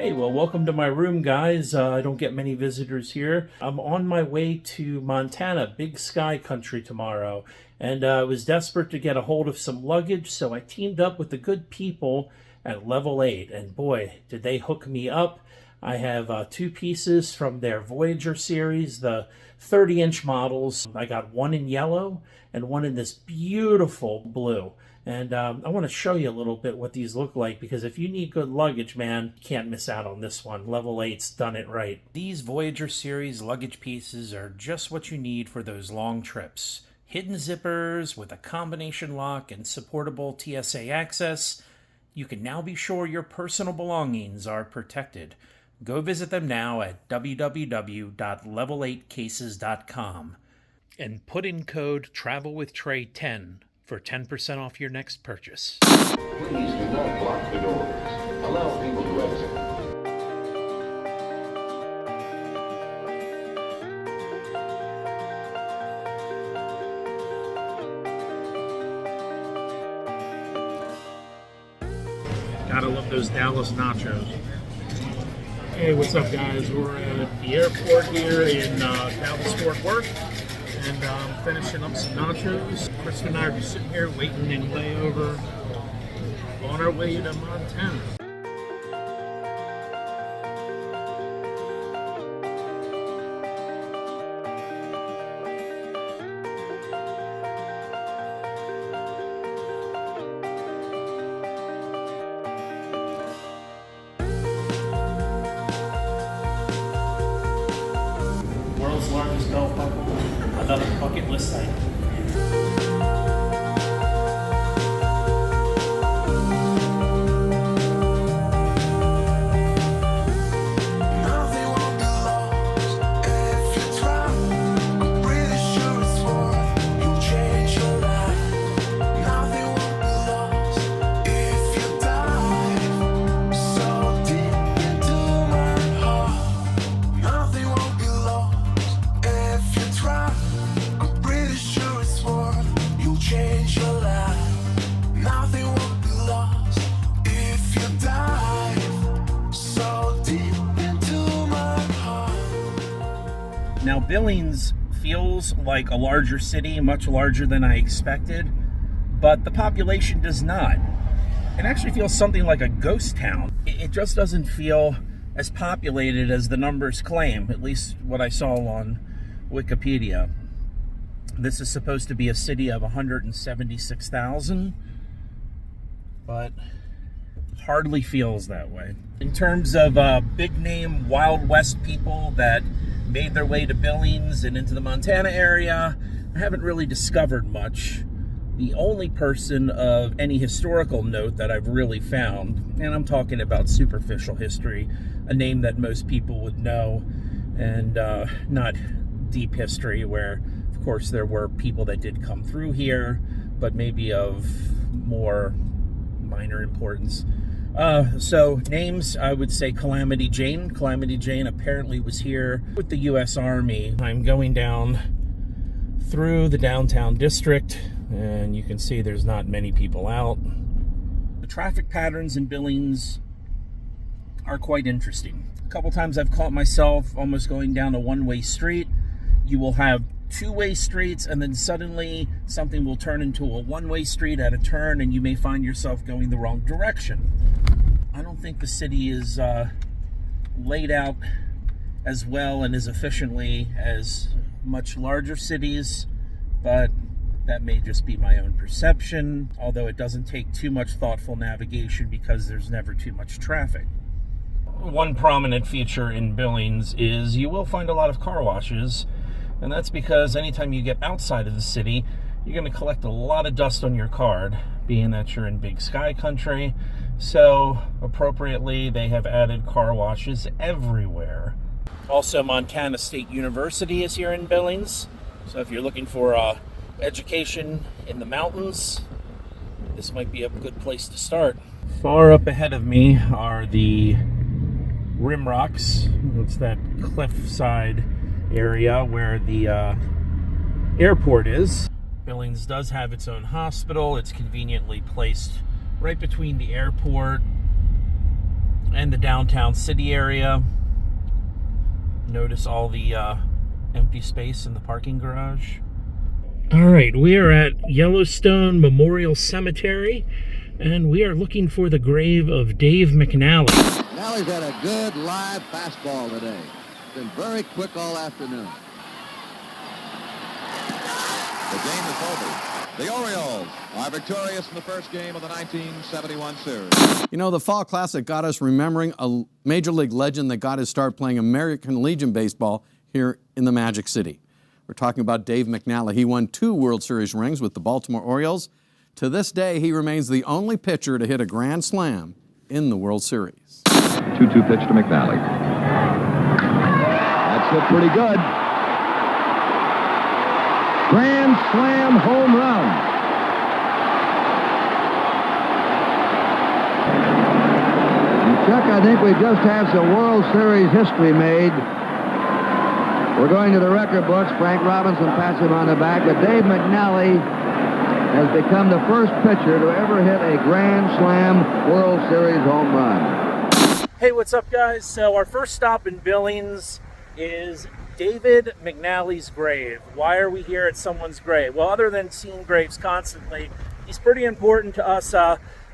Hey, well, welcome to my room, guys. I don't get many visitors here. I'm on my way to Montana, Big Sky Country tomorrow, and I was desperate to get a hold of some luggage, so I teamed up with the good people at Level 8, and boy, did they hook me up. I have two pieces from their Voyager series, the 30-inch models. I got one in yellow and one in this beautiful blue. And I want to show you a little bit what these look like, because if you need good luggage, man, you can't miss out on this one. Level 8's done it right. These Voyager series luggage pieces are just what you need for those long trips. Hidden zippers with a combination lock and supportable TSA access. You can now be sure your personal belongings are protected. Go visit them now at www.level8cases.com and put in code TRAVELWITHTREY10 for 10% off your next purchase. Please do not block the doors. Allow people to exit. Gotta love those Dallas nachos. Hey, what's up, guys? We're at the airport here in Dallas, Fort Worth, and finishing up some nachos. Chris and I are just sitting here waiting in layover on our way to Montana. World's largest belt buckle, another bucket list item. Now, Billings feels like a larger city, much larger than I expected, but the population does not. It actually feels something like a ghost town. It just doesn't feel as populated as the numbers claim, at least what I saw on Wikipedia. This is supposed to be a city of 176,000, but hardly feels that way. In terms of big name Wild West people that made their way to Billings and into the Montana area, I haven't really discovered much. The only person of any historical note that I've really found, and I'm talking about superficial history, a name that most people would know, and not deep history, where of course there were people that did come through here, but maybe of more minor importance. So names, I would say Calamity Jane. Calamity Jane apparently was here with the U.S. Army. I'm going down through the downtown district, and you can see there's not many people out. The traffic patterns in Billings are quite interesting. A couple times I've caught myself almost going down a one-way street. You will have two-way streets, and then suddenly something will turn into a one-way street at a turn, and you may find yourself going the wrong direction. I don't think the city is laid out as well and as efficiently as much larger cities, but that may just be my own perception, although it doesn't take too much thoughtful navigation because there's never too much traffic. One prominent feature in Billings is you will find a lot of car washes, and that's because anytime you get outside of the city, you're going to collect a lot of dust on your card, being that you're in Big Sky Country. So, appropriately, they have added car washes everywhere. Also, Montana State University is here in Billings. So if you're looking for education in the mountains, this might be a good place to start. Far up ahead of me are the Rim Rocks. It's that cliffside area where the airport is. Billings does have its own hospital. It's conveniently placed right between the airport and the downtown city area. Notice all the empty space in the parking garage. All right, we are at Yellowstone Memorial Cemetery, and we are looking for the grave of Dave McNally. McNally's had a good live fastball today. Been very quick all afternoon. The game is over. The Orioles are victorious in the first game of the 1971 series. You know, the Fall Classic got us remembering a Major League legend that got his start playing American Legion baseball here in the Magic City. We're talking about Dave McNally. He won 2 World Series rings with the Baltimore Orioles. To this day, he remains the only pitcher to hit a grand slam in the World Series. 2-2 pitch to McNally. That's hit pretty good. Grand slam home run. And Chuck, I think we just had some World Series history made. We're going to the record books. Frank Robinson pats him on the back, but Dave McNally has become the first pitcher to ever hit a Grand Slam World Series home run. Hey, what's up, guys? So our first stop in Billings is David McNally's grave. Why are we here at someone's grave? Well, other than seeing graves constantly, he's pretty important to us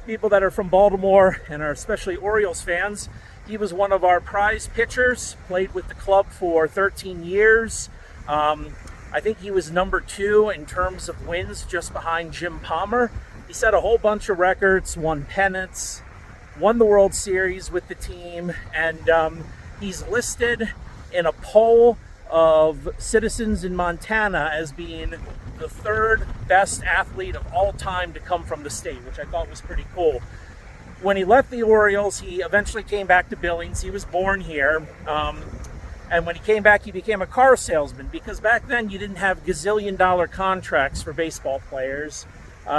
people that are from Baltimore and are especially Orioles fans. He was one of our prize pitchers, played with the club for 13 years. I think he was number 2 in terms of wins, just behind Jim Palmer. He set a whole bunch of records, won pennants, won the World Series with the team, and he's listed in a poll of citizens in Montana as being the 3rd best athlete of all time to come from the state, which I thought was pretty cool. When he left the Orioles, he eventually came back to Billings. He was born here. And when he came back, he became a car salesman, because back then you didn't have gazillion-dollar contracts for baseball players.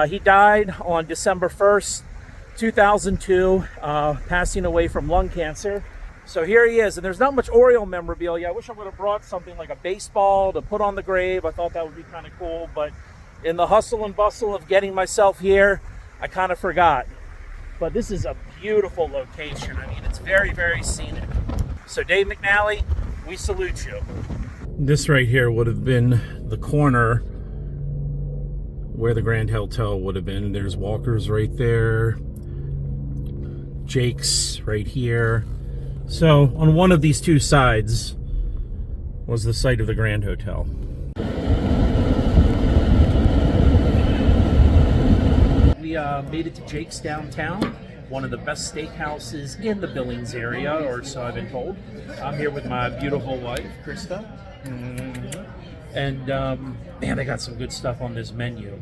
He died on December 1st, 2002, passing away from lung cancer. So here he is, and there's not much Oriole memorabilia. I wish I would have brought something like a baseball to put on the grave. I thought that would be kind of cool, but in the hustle and bustle of getting myself here, I kind of forgot. But this is a beautiful location. I mean, it's very, very scenic. So Dave McNally, we salute you. This right here would have been the corner where the Grand Hotel would have been. There's Walker's right there. Jake's right here. So on one of these 2 sides was the site of the Grand Hotel. We made it to Jake's downtown, one of the best steakhouses in the Billings area, or so I've been told. I'm here with my beautiful wife, Krista. And man, they got some good stuff on this menu.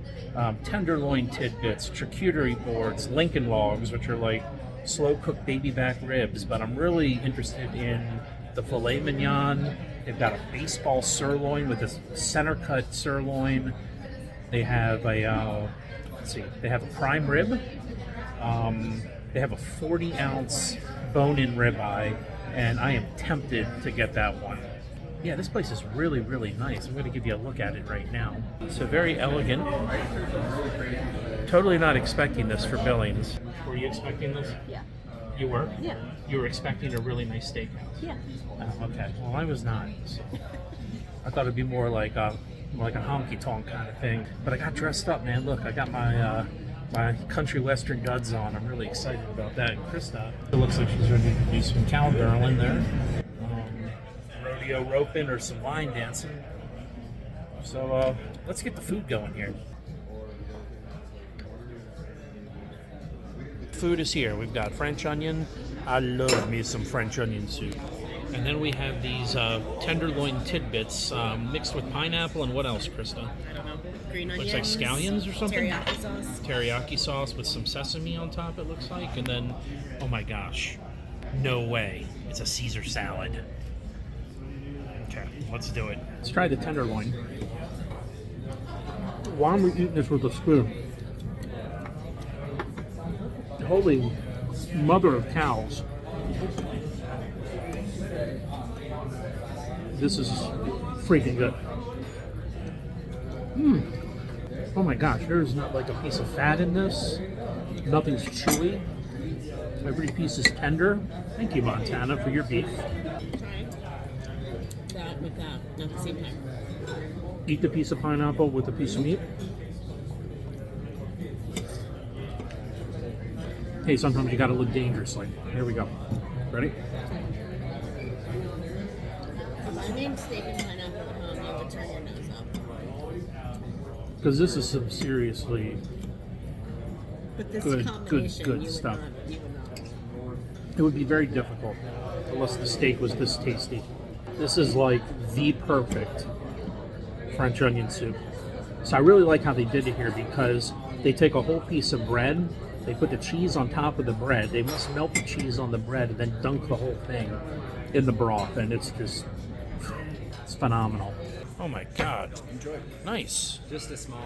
Tenderloin tidbits, charcuterie boards, Lincoln logs, which are like slow-cooked baby back ribs, but I'm really interested in the filet mignon. They've got a baseball sirloin with this center-cut sirloin. They have a, they have a prime rib. They have a 40-ounce bone-in ribeye, and I am tempted to get that one. Yeah, this place is really, really nice. I'm going to give you a look at it right now. So very elegant. Totally not expecting this for Billings. Were you expecting this? Yeah. You were? Yeah. You were expecting a really nice steakhouse? Yeah. Okay. Well, I was not. So I thought it'd be more like a honky-tonk kind of thing. But I got dressed up, man. Look, I got my my country western duds on. I'm really excited about that. And Krista, it looks like she's ready to do some cowgirl in there. Rodeo roping or some line dancing. So let's get the food going here. Food is here. We've got French onion. I love me some French onion soup. And then we have these tenderloin tidbits mixed with pineapple and what else, Krista? I don't know. Green onions. Looks like scallions or something? Teriyaki sauce. Teriyaki sauce with some sesame on top, it looks like. And then, oh my gosh, no way. It's a Caesar salad. Okay, let's do it. Let's try the tenderloin. Why am we eating this with a spoon? Holy mother of cows. This is freaking good. Oh my gosh, there's not like a piece of fat in this. Nothing's chewy. Every piece is tender. Thank you, Montana, for your beef. Try that with that at the same time. Eat the piece of pineapple with the piece of meat. Hey, sometimes you gotta live dangerously. Here we go. Ready? If I made steak and pineapple at home, you would turn your nose up. Because this is some seriously But this Good combination, you would stuff. not. You would not. It would be very difficult unless the steak was this tasty. This is like the perfect French onion soup. So I really like how they did it here because they take a whole piece of bread, they put the cheese on top of the bread, they must melt the cheese on the bread and then dunk the whole thing in the broth, and it's phenomenal. Oh my God. Enjoy. Nice. Just a small.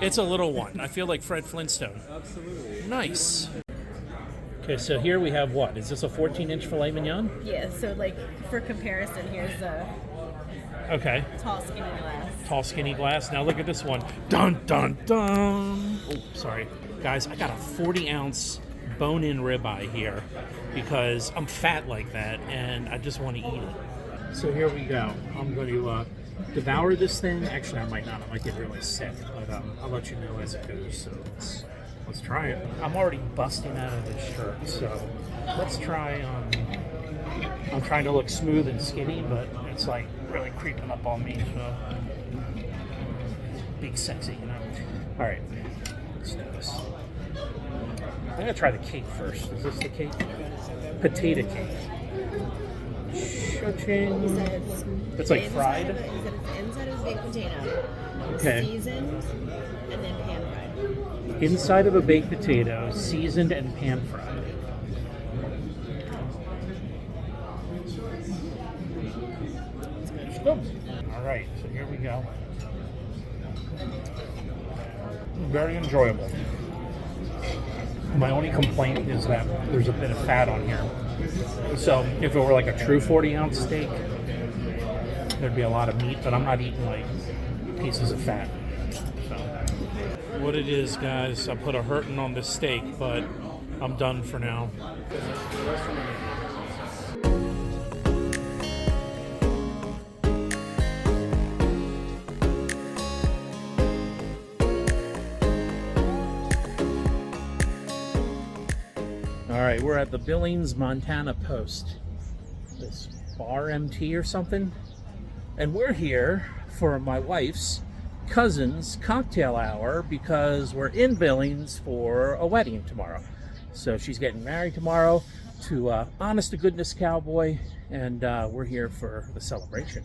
It's a little one. I feel like Fred Flintstone. Absolutely. Nice. Okay, so here we have what? Is this a 14-inch filet mignon? Yeah, so like for comparison, here's a Okay. tall skinny glass. Tall, skinny glass. Now look at this one. Dun, dun, dun. Oh, sorry. Guys, I got a 40-ounce bone-in ribeye here because I'm fat like that and I just want to eat it. So here we go. I'm going to devour this thing. Actually, I might not. I might get really sick, but I'll let you know as it goes. So let's try it. I'm already busting out of this shirt, so let's try. I'm trying to look smooth and skinny, but it's like really creeping up on me. So big, sexy, you know. All right, let's do this. I'm gonna try the cake first. Is this the cake? Potato cake. Cha-ching. He said It's like inside fried? Of it, he said it's the inside of a baked potato, Okay. seasoned, and then pan fried. Inside of a baked potato, seasoned and pan fried. Let's go. All right, so here we go. Very enjoyable. My only complaint is that there's a bit of fat on here. So if it were like a true 40-ounce steak, there'd be a lot of meat, but I'm not eating like pieces of fat. So what it is, guys, I put a hurtin' on this steak, but I'm done for now. All right, we're at the Billings, Montana Post. This bar MT or something. And we're here for my wife's cousin's cocktail hour because we're in Billings for a wedding tomorrow. So she's getting married tomorrow to honest to goodness cowboy, and we're here for the celebration.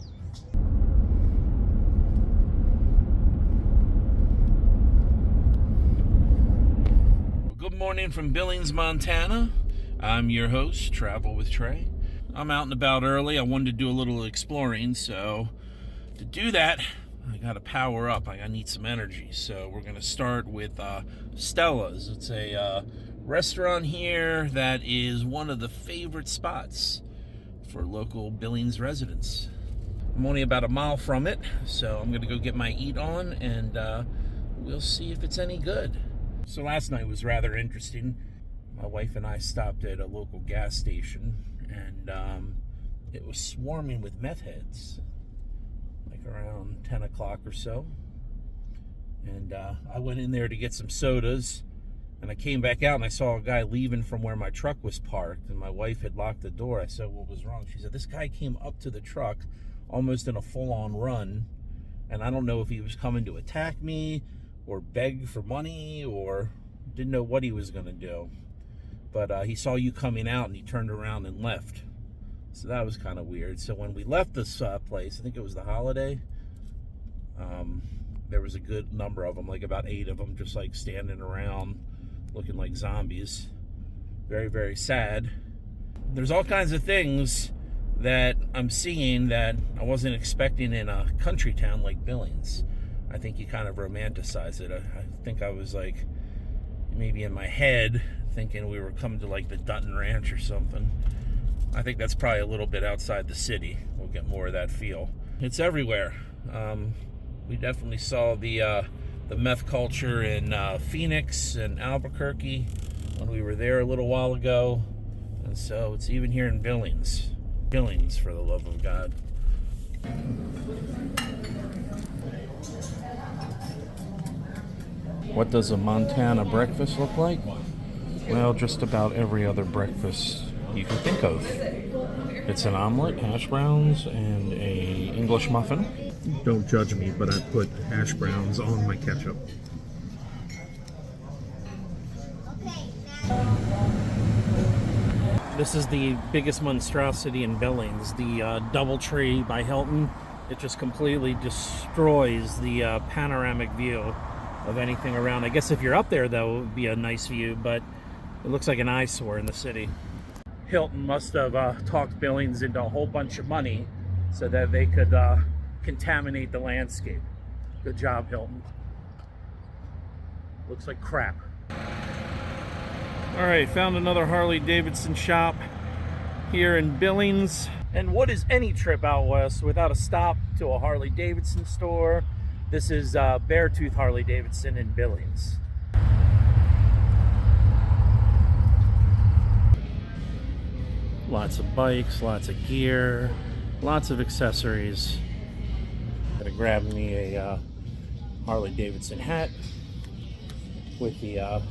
Good morning from Billings, Montana. I'm your host, Travel with Trey. I'm out and about early. I wanted to do a little exploring, so to do that, I gotta power up. I need some energy. So we're gonna start with Stella's. It's a restaurant here that is one of the favorite spots for local Billings residents. I'm only about a mile from it, so I'm gonna go get my eat on, and we'll see if it's any good. So last night was rather interesting. My wife and I stopped at a local gas station, and it was swarming with meth heads, like around 10 o'clock or so. And I went in there to get some sodas, and I came back out and I saw a guy leaving from where my truck was parked, and my wife had locked the door. I said, what was wrong? She said, this guy came up to the truck almost in a full-on run, and I don't know if he was coming to attack me or beg for money or didn't know what he was going to do. But he saw you coming out and he turned around and left. So that was kind of weird. So when we left this place, I think it was the Holiday, there was a good number of them, like about 8 of them, just like standing around looking like zombies. Very, very sad. There's all kinds of things that I'm seeing that I wasn't expecting in a country town like Billings. I think you kind of romanticize it. I think I was like, maybe in my head, thinking we were coming to like the Dutton Ranch or something. I think that's probably a little bit outside the city. We'll get more of that feel. It's everywhere. We definitely saw the meth culture in Phoenix and Albuquerque when we were there a little while ago. And so it's even here in Billings. Billings, for the love of God. What does a Montana breakfast look like? Well, just about every other breakfast you can think of. It's an omelet, hash browns, and a English muffin. Don't judge me, but I put hash browns on my ketchup. This is the biggest monstrosity in Billings, the DoubleTree by Hilton. It just completely destroys the panoramic view of anything around. I guess if you're up there, though, it would be a nice view, but it looks like an eyesore in the city. Hilton must have talked Billings into a whole bunch of money so that they could contaminate the landscape. Good job, Hilton. Looks like crap. All right, found another Harley-Davidson shop here in Billings. And what is any trip out west without a stop to a Harley-Davidson store? This is Beartooth Harley-Davidson in Billings. Lots of bikes, lots of gear, lots of accessories. Gotta grab me a Harley-Davidson hat with the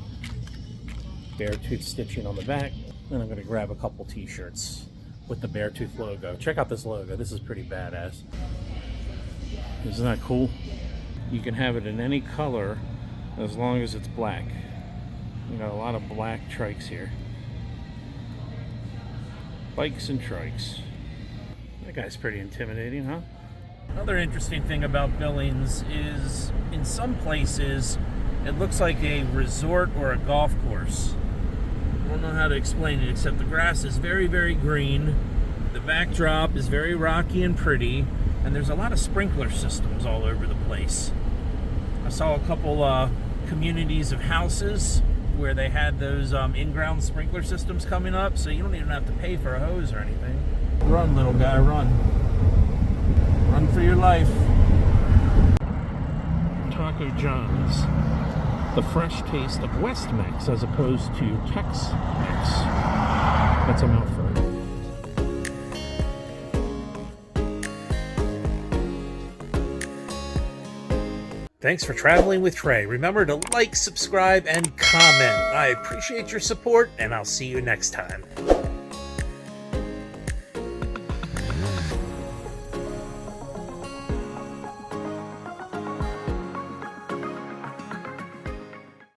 Beartooth stitching on the back. Then I'm gonna grab a couple t-shirts with the Beartooth logo. Check out this logo, this is pretty badass. Isn't that cool? You can have it in any color as long as it's black. We got a lot of black trikes here. Bikes and trikes. That guy's pretty intimidating, huh? Another interesting thing about Billings is in some places it looks like a resort or a golf course. I don't know how to explain it except the grass is very, very green. The backdrop is very rocky and pretty, and there's a lot of sprinkler systems all over the place. I saw a couple communities of houses where they had those in-ground sprinkler systems coming up, so you don't even have to pay for a hose or anything. Run, little guy, run. Run for your life. Taco John's. The fresh taste of West Mex as opposed to Tex-Mex. That's a mouthful. Thanks for traveling with Trey. Remember to like, subscribe, and comment. I appreciate your support, and I'll see you next time.